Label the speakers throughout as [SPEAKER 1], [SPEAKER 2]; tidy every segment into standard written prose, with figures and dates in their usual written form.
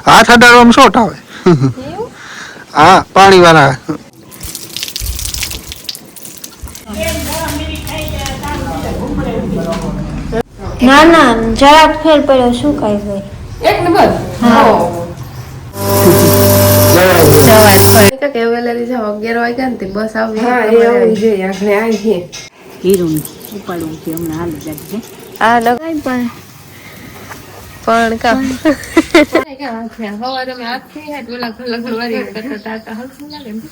[SPEAKER 1] હાથ અડાડવામાં શોટ આવે. હા પાણી વાળા.
[SPEAKER 2] ના ના જરાક ફેર પડ્યો શું કઈ ભાઈ
[SPEAKER 3] એક નંબર
[SPEAKER 2] હા
[SPEAKER 3] કેવેલારી જાવ 11 વાગ્યા ને બસ આવી.
[SPEAKER 4] હા એ આવી જોઈએ આપણે આવી
[SPEAKER 5] હીરું ઉપાડવું છે હમણાં હાલ લાગશે.
[SPEAKER 3] આ લગાઈ
[SPEAKER 2] પણ
[SPEAKER 3] પણ કામ હવારે મેં આખી હેડ ઓલા ઘર વારી કરતા તાતા હલસું લાગે ને.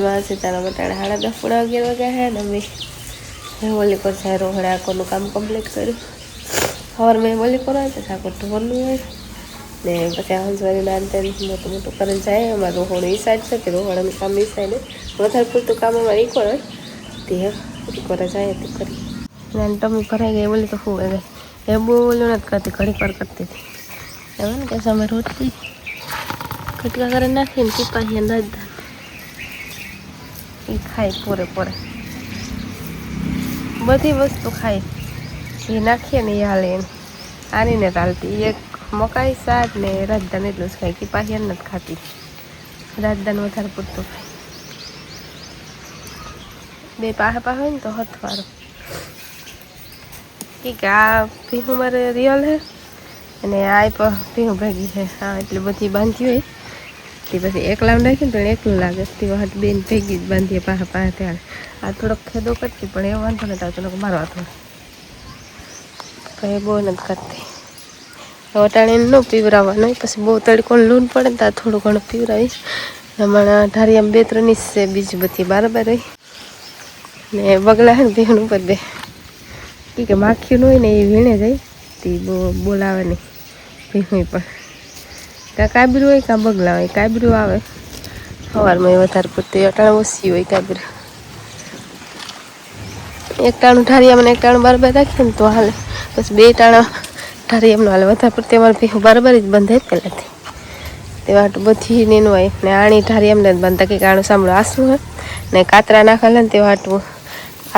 [SPEAKER 3] માં સીતાના બટાણા 10:30 11 વાગ્યા હે ને મેં ઓલી પર સારો હળાકોનું કામ કમ્પ્લીટ કર્યું. સવાર મેં ઓલી પર આવે તો સાકર ઢોરનું હોય ને પછી હંસવારી નાનતે મોટું મોટું કરીને જાય. અમારે રોહણ એ સાઈડ છે કે રોહણનું કામ એ સાઈડે વધારે પૂરતું કામ અમારે ઈકોર હોય તે ઈકોરે જાય તે કરી નાની ટમી ભરાઈ ગઈ. બોલી તો શું ગઈ એ બહુ ઓલું નથી કરતી ઘડીક વાર કરતી હતી એમ ને કે અમે રોટલી કટકા કરી નાખીને પીપાઈ નથી એ ખાય પૂરે પૂરે બધી વસ્તુ ખાય એ નાખીએ ને એ હાલે એને આની ને ચાલતી. એક મકાઈ શાક ને રાજદાન એટલું જ ખાય કે પાછી નથી ખાતી. રાજદાન વધારે પૂરતું ખાય. બે પાહા હોય ને તો હથવારો કે આ ભીહું મારે રિયલ હે અને આ ભીહું ભેગી છે. હા એટલે બધી બાંધી હોય તે પછી એકલા નાખીને તો એકલું લાગે તે વખત બેન ભેગી જ બાંધીએ પાહા પાહા ત્યારે આ થોડોક ખેદો કરતી પણ એ વાંધો નથી આવતો મારવા થોડો કંઈ બહુ નથી કરતી. વટાણી ન પીવરાવવાનું પછી બહુ તડકો લૂન પડે ને ત્યાં થોડું ઘણું પીવરાવીશ. હમણાં ઢારિયામાં 2-3 ઇંચ છે બીજી બધી બરાબર રહી ને બગલા હે ને ભીહણ ઉપર બે કે માખીનું હોય ને એ વીણે જાય તે બહુ બોલાવે નહીં ભીહું પણ કાં કાબરું હોય કાં બગલા હોય. કાબરું આવે સવારમાં વધારે પૂરતી અટાણું ઓછી હોય કાબરું. એક ટાણું ઢારિયામાં એક ટાણું બરાબર રાખીએ ને તો હાલે. પછી 2 ટાણા ઢારિયામાં હાલે વધારે પૂરતી અમારે ભીહું બરાબર જ બંધાય પહેલાંથી તે વાટું બધી ને એનું હોય ને આણી ઢારિયામાં જ બાંધતા કંઈક આણું સાંભળો આસરું હોય ને કાતરા નાખેલા ને તે વાટું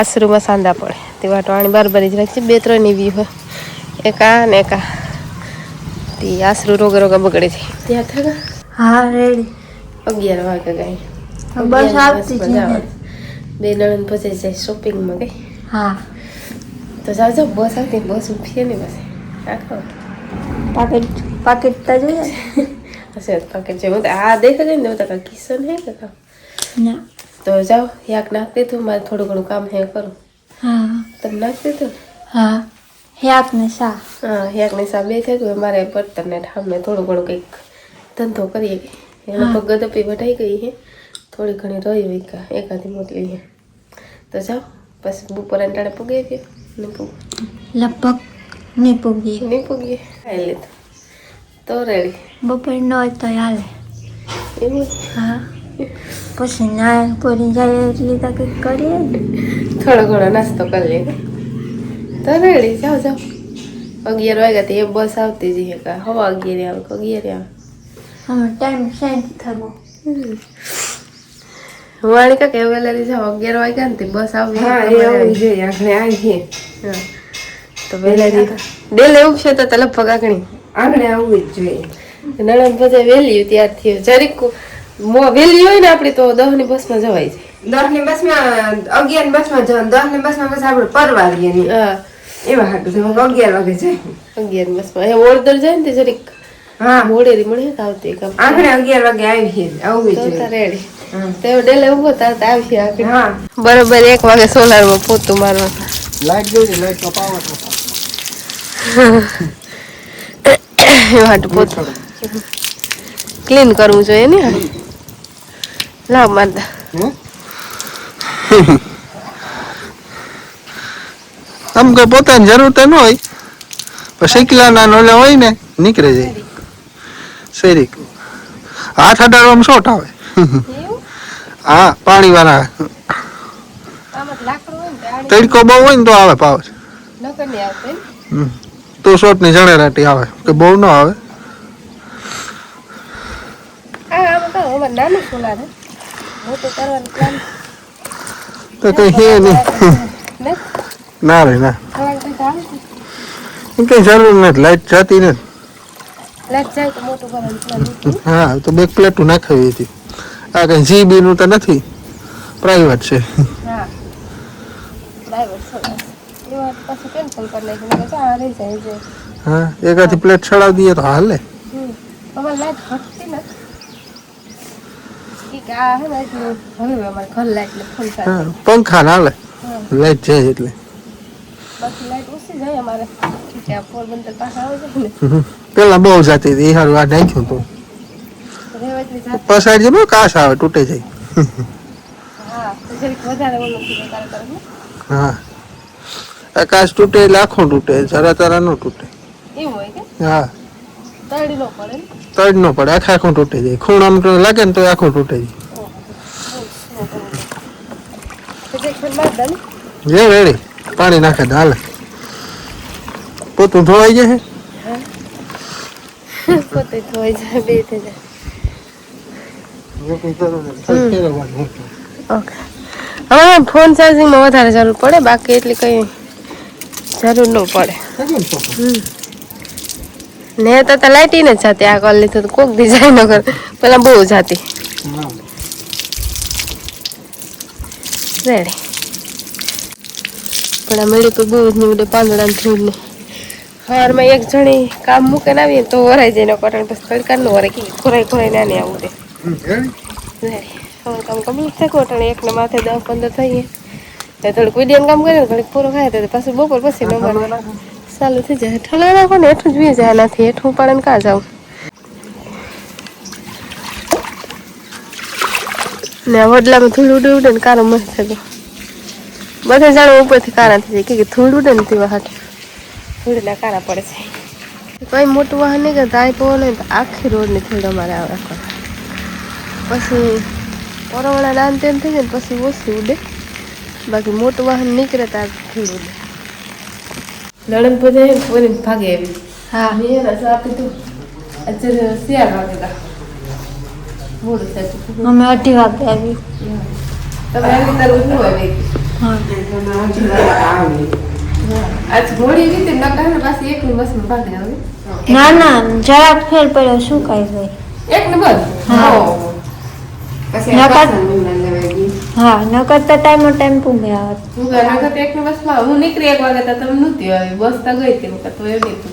[SPEAKER 3] આસરુમાં સાંધા પડે તે વાટું આણી બરાબર જ રાખીએ. 2-3 એવી હોય એક આ ને એક આ તે આસરું રોગા બગડે છે. ત્યાં થયા
[SPEAKER 2] હા રેડી
[SPEAKER 3] 11 વાગે ગઈ
[SPEAKER 2] બસ આવતી છે
[SPEAKER 3] બે નણંદ પછી જાય શોપિંગમાં ગઈ.
[SPEAKER 2] હા
[SPEAKER 3] તો જાઓ બસ આવતી બસ ઉઠીએ ને બસ આખો
[SPEAKER 2] પાકેટ તો જોઈએ
[SPEAKER 3] હશે પાકેટ છે. આ દેખા જાય ને તો કિશન હે કે
[SPEAKER 2] ના
[SPEAKER 3] તો જાઓ યાક નાખ દીધું મારે થોડું ઘણું કામ હે કરું.
[SPEAKER 2] હા
[SPEAKER 3] તમે નાખ દીધું
[SPEAKER 2] હા યાક ને સા
[SPEAKER 3] હા યાકની સા બે થઈ ગયું. મારે બર્તન ને ઠામને થોડું ઘણું કંઈક ધંધો કરીએ ગઈ એને ગદપી વઢાઈ ગઈ હે થોડી ઘણી રહી હોય કા એકાદી મોટલી હે તો જાઓ પછી બપોરે ટાણે પૂગી ગયો ને
[SPEAKER 2] લગભગ નહીં પૂગીએ
[SPEAKER 3] નહીં પૂગીએ ખાઈ લીધું તો રેડી
[SPEAKER 2] બપોર ન હોય તો હાલે
[SPEAKER 3] એવું
[SPEAKER 2] હા પછી ના પૂરી જાય એટલી તો કંઈક કરીએ ને
[SPEAKER 3] થોડો ઘણો નાસ્તો કરી લે તો રેડી જાઓ 11 વાગ્યા તો એ બસ આવતી જ હે કા 11:15 આવે 11 આવે
[SPEAKER 2] અમે ટાઈમ સેટ થવો
[SPEAKER 3] વાણી કા કેવેલારી જાવ 11 વાગ્યા ને બસ આવી.
[SPEAKER 4] હા એ આવી જોઈએ આપણે આવી
[SPEAKER 3] હા તો વેલારી ડેલે એવું છે તો લગભગ
[SPEAKER 4] આપણે આવવું જ જોઈએ.
[SPEAKER 3] નણંદ બધા વહેલી ત્યારથી જરીક વહેલી હોય ને આપડી તો 10 ની બસમાં જવાય છે.
[SPEAKER 4] 10 ની બસમાં 11 ની બસમાં જવાનું 10 ની બસમાં બસ આપણે પરવારીએ નહીં
[SPEAKER 3] હા
[SPEAKER 4] એવા હાટું 11 વાગે જાય
[SPEAKER 3] 11 ની બસમાં એ ઓળદર જાય ને તે જરીક
[SPEAKER 4] હા
[SPEAKER 3] મોડેરી મળે તો આવતી
[SPEAKER 4] આપણે 11 વાગે આવી આવવું જોઈએ
[SPEAKER 3] રેડી તે ડેલે ઉભો તાર આવી આગળ
[SPEAKER 4] હા
[SPEAKER 3] બરોબર 1 વાગે સોલારમાં પોતું મારવા
[SPEAKER 1] લાઈટ જોઈ લાઈટ નો પાવર
[SPEAKER 3] હાટું પોતું ક્લીન કરવું જોઈએ ને લાવ મારતા
[SPEAKER 1] આમ કઈ પોતાની જરૂર તો ન હોય પણ શીખલાના નોલે હોય ને નીકળે જાય શેરી હાથ અડાડવામાં શોટ આવે. હા પાણીવાળા
[SPEAKER 3] આમાં લાકડું હોય ને તો આડી
[SPEAKER 1] તડકો બહુ હોય ને તો આવે પાવર
[SPEAKER 3] નકર નહીં આવતો એમ.
[SPEAKER 1] તો શોર્ટની જણેરાટી આવે કે બહુ ન આવે.
[SPEAKER 3] આમાં તો અમારે નાનું સોલાર હે મોટું કરવાનું પ્લાન
[SPEAKER 1] તો કઈ હે નહીં
[SPEAKER 3] ને
[SPEAKER 1] ના રે ના
[SPEAKER 3] સવારે પૈસા આવે છે
[SPEAKER 1] એ કઈ જરૂર નથી લાઈટ જતી નથી.
[SPEAKER 3] લાઈટ જાય તો મોટું કરવાનું પ્લાન હતું.
[SPEAKER 1] હા તો બે પ્લેટું નાખાવી હતી. આ કઈ જીબી નું તો નથી પ્રાઇવેટ છે.
[SPEAKER 3] હા ડ્રાઈવર સોલાર એ વાત પાછું કેન્સલ કરી નાખી નકર તો આ રહી જાય છે.
[SPEAKER 1] હા એકાથી પ્લેટ ચડાવી દઈએ તો હાલે.
[SPEAKER 3] અમારે લાઈટ ઘટતી નથી કે આ હે ને એટલું હવે અમારે ઘર લાઈટ ને ફૂલ
[SPEAKER 1] હા
[SPEAKER 3] થાય
[SPEAKER 1] પંખા ના હાલે લાઈટ જાય એટલે.
[SPEAKER 3] બાકી લાઈટ ઓછી જાય અમારે કે આ પોરબંદર પાસે આવે છે ને
[SPEAKER 1] પેલા બહુ જતી હતી એ હારું આ નાખ્યું તો
[SPEAKER 3] રેવાજની જાત
[SPEAKER 1] પસાડી જાય કાશ આવે તૂટે જાય.
[SPEAKER 3] હા તો જરીક વધારે ઓલું થઈ જાય કરે ને
[SPEAKER 1] હા આકાશ તૂટે એટલે આખું તૂટે જરા તરા ન તૂટે.
[SPEAKER 3] એવું હોય કે
[SPEAKER 1] હા
[SPEAKER 3] તળી નો પડે ને
[SPEAKER 1] તડ ન પડે આખું તૂટે જાય. ખૂણ આમ તો લાગે ને તો આખું તૂટે જાય.
[SPEAKER 3] તો જે ખોલ માર દે ને
[SPEAKER 1] જે રેડી પાણી નાખે તો હાલે. પોતું ધોવાઈ જાય
[SPEAKER 3] પોતે ધોઈ જાય બે થઈ જાય ઓકે હવે ફોન ચાર્જિંગમાં વધારે જરૂર પડે બાકી એટલી કઈ જરૂર ન પડે. ને તો લાઈટી ને જ જાતી આ કરી લીધું તો કોક દી જાય ન કર પેલા બહુ જાતી રેડી પણ આ મેળી પર બહુ જ નીવડે પાંદડા ને ધૂળ ને હારમાં એક જણી કામ મૂકે ને આવીએ તો વરાઈ જાય ન કરે પછી તડકા ન વરે કે ખોરાઈ નાની આવું દે રેડી હવે કામ કમ્પ્લીટ થાય કોટણે એકને માથે 10-15 થઈએ તો થોડુંક વિડીયો કામ કરે ઘડીક પૂરો ખાય તો પાછું બપોર પછી નંબર ચાલુ થઈ જાય. ઠલવા નાખો ને હેઠું જ વી જાય નથી હેઠું પાડે ને કાં જાવ ને વડલામાં ધૂળ ઉડે ને કારો મસ્ત થતો બધે જાણે ઉપરથી કારા થઈ જાય કે ધૂળ ઉડે ને તેવા હાથ ધૂળના કારા પડે છે. કઈ મોટું વાહન નહીં કરતા આ પવન હોય તો આખી રોડની ધૂળ અમારે આવે રાખવા પછી પરવડા દાન તેમ થઈ જાય ને પછી ઓછી ઉડે બાકી મોટું વાહન નીકળે તો ધૂળ ઉડે. લડન પછી પોરીને ભાગે આવી
[SPEAKER 2] હા
[SPEAKER 3] મેં રસ આપી તું અત્યારે શિયાળ વાગેલા મોડું થતું
[SPEAKER 2] અમે 2:30 વાગે આવી.
[SPEAKER 3] તમે આવી તારું શું આવી આજ ઘોડી રીતે નકાર ને પાછી એકની બસમાં ભાગે આવે
[SPEAKER 2] ના ના જરાક ફેર પડ્યો શું કાંઈ ભાઈ.
[SPEAKER 3] એકની બસ
[SPEAKER 2] હા.
[SPEAKER 4] પછી
[SPEAKER 2] નકર-
[SPEAKER 4] પાછળ મિલન લેવાઈ ગઈ.
[SPEAKER 2] હા ન કરતા ટાઈમ પૂગે આવે.
[SPEAKER 3] હું ઘરના કરતા એકની બસમાં હું નીકળી 1 વાગે તો તમે નહોતી આવી બસ તો ગઈ હતી તો એવી હતી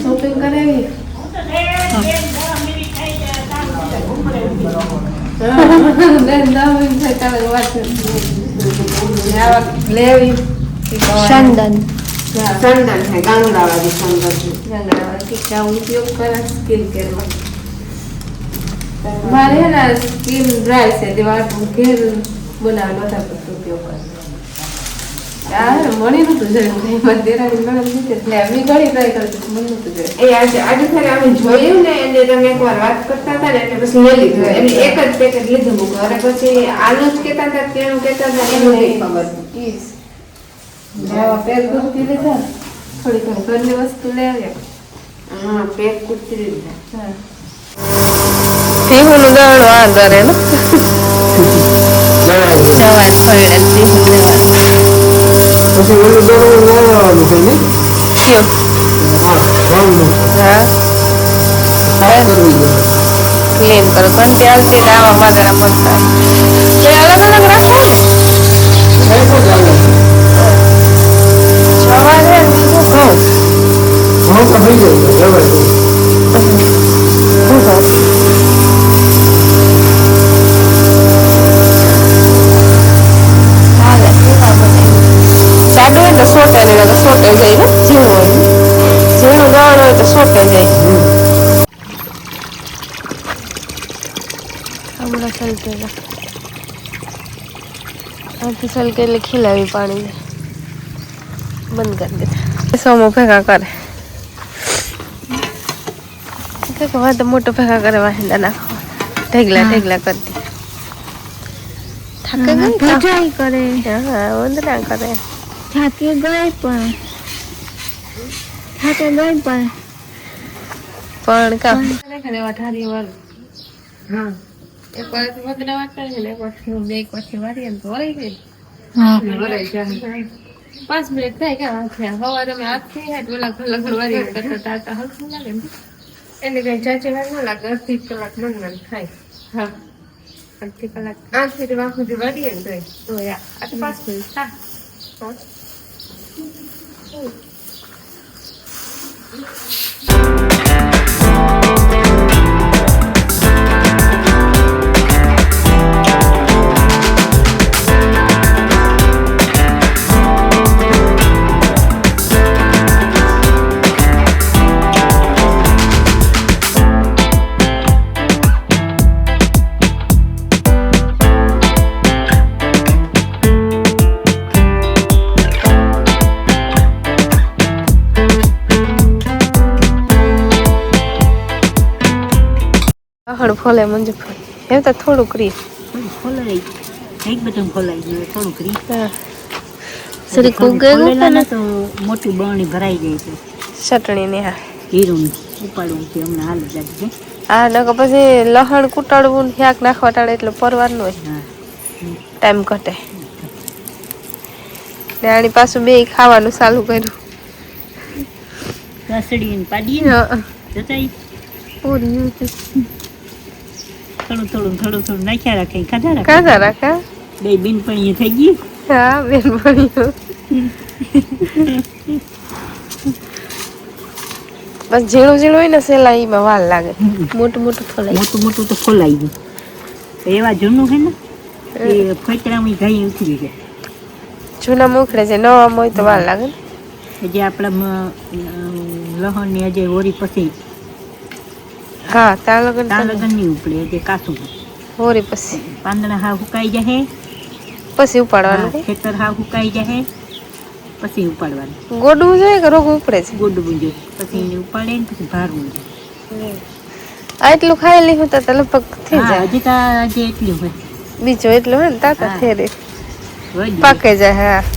[SPEAKER 3] શોપિંગ કરે એવી
[SPEAKER 2] ચંદન
[SPEAKER 4] ચંદન છે ગાંગડાવાળી ચંદન
[SPEAKER 3] ઉપયોગ કરે સ્કિન કેરમાં મારે હે ને સ્કિન ડ્રાય છે દેવા ઘેર બનાવવાનો વધારે પડતો ઉપયોગ કરે મણી નતું જોયું મારી દેરાની નણંદ લીધે એટલે આવી ઘણી ટ્રાય કરતી મન નતું જોયું
[SPEAKER 4] એ આજે ફેર અમે જોયું ને એટલે તમે એકવાર વાત કરતા હતા ને એટલે પછી લઈ લીધું એટલે એક જ પેકેટ લીધું મૂકું અને પછી આલુ જ કહેતા હતા કેળું કહેતા હતા એનું નહીં ખબર.
[SPEAKER 3] આવા પેર કુર્તી લીધા થોડી ઘણી ઘરની વસ્તુ લઈ આવ્યા
[SPEAKER 4] હા પેક કુર્તી લીધા.
[SPEAKER 3] ટીહુનું દળો આ દરે ને સવાર થોડી ટીહું દેવાનું
[SPEAKER 1] પછી ઓલું દરવું ન આવવાનું કઈ નહીં.
[SPEAKER 3] કયું
[SPEAKER 1] હા રાઉન્ડ
[SPEAKER 3] હા
[SPEAKER 1] કરવી જોઈએ.
[SPEAKER 3] ક્લીન કરો ઘંટી આવતી ને આવા વાદળા મળતા તે અલગ અલગ રાખો સવારે બીજું ઘઉં
[SPEAKER 1] હા તો થઈ જાય લેવાય તો.
[SPEAKER 3] હાલે જાડું હોય ને સોટે ને સોટે જાય ને ઝીણું હોય ઝીણું દળ હોય તો સોટે જાય હમણાં સલકેલા આથી સલકેલી ખીલાવી પાણી બંધ કરી દીધા સોમો ભેગા કરે કે હવે તો મોટો ભેગા કરે વાહિંદા નાખવા ઢગલા ઢગલા કરતી થાકે ગઈ તો?
[SPEAKER 2] ભજાઈ કરે
[SPEAKER 3] હા વંદના કરે
[SPEAKER 2] થાકી ગઈ પણ
[SPEAKER 3] પણ કામ ઠારી વાર હા એક વાર વંદના વાત કરે ને એક વાર બે એક વાર વારી એમ તો વરાઈ ગઈ વરાઈ જાય 5 મિનિટ થાય કે સવારે અમે આખી હાથ ઓલા લગડ વારી કરતા હતા હલકું લાગે ને એટલે કઈ ચાચી વાર ન લાગે 8 કલાક મન થાય હા 8 કલાક 8 થી વાંખ સુધી વારીએ ને તો યા આ તો 5 મિનિટ થાય હળ ફોલે મંજુ એમ તો થોડુંક રી
[SPEAKER 5] ખોલાઈ એક બધું ખોલાઈ ગયું થોડુંક રી
[SPEAKER 3] સરી કુગે
[SPEAKER 5] ખોલેલા તો મોટી બરણી ભરાઈ જાય છે
[SPEAKER 3] ચટણી ને હા
[SPEAKER 5] હીરું ઉપાડવું છે હમણાં હાલ જ છે
[SPEAKER 3] આ નકો પછી લહણ કુટાડવું ને શાક નાખવા ટાળે એટલે પરવાનું હોય
[SPEAKER 5] હા
[SPEAKER 3] ટાઈમ ઘટે ને આની પાછું બે ખાવાનું ચાલુ કર્યું
[SPEAKER 5] રસડી પાડીએ જતાઈ
[SPEAKER 3] પૂરી
[SPEAKER 5] થોડું થોડું નાખ્યા રાખે ખાધા
[SPEAKER 3] કાઢા રાખા
[SPEAKER 5] બે બેનપણીએ થઈ ગઈ
[SPEAKER 3] હા બેનપણીઓ બસ ઝીણું ઝીણું હોય ને સેલાઈમાં વાર લાગે મોટું મોટું ફોલાય
[SPEAKER 5] મોટું તો ખોલાઈ ગયું એવા જૂનું છે ને એ ફોતરામાં ગાઈ ઉતરી જાય
[SPEAKER 3] જૂના મોખડે છે નવા હોય તો વાર લાગે ને
[SPEAKER 5] જે આપણા લહણ ની હજે હોરી પછી
[SPEAKER 3] હા ત્યાં લગન
[SPEAKER 5] લગન નહીં ઉપડે હજે કાચું
[SPEAKER 3] હોરી પછી
[SPEAKER 5] પાંદડા હા સુકાઈ જાય
[SPEAKER 3] પછી ઉપાડવાનું કે?
[SPEAKER 5] ખેતર હા સુકાઈ જાય પછી ઉપાડવાનું
[SPEAKER 3] ગોડવું જોઈએ કે રોગ ઉપડે છે
[SPEAKER 5] ગોડવું જોઈએ પછી એને ઉપાડે ને પછી ભારવું જોઈએ
[SPEAKER 3] આ એટલું ખાયેલી હું તો લગભગ થઈ
[SPEAKER 5] હા
[SPEAKER 3] જાય
[SPEAKER 5] હજી તો આજે એટલું હોય
[SPEAKER 3] બીજો એટલું હોય ને તાતા ફેરે
[SPEAKER 5] વળી
[SPEAKER 3] પાકે જાય હા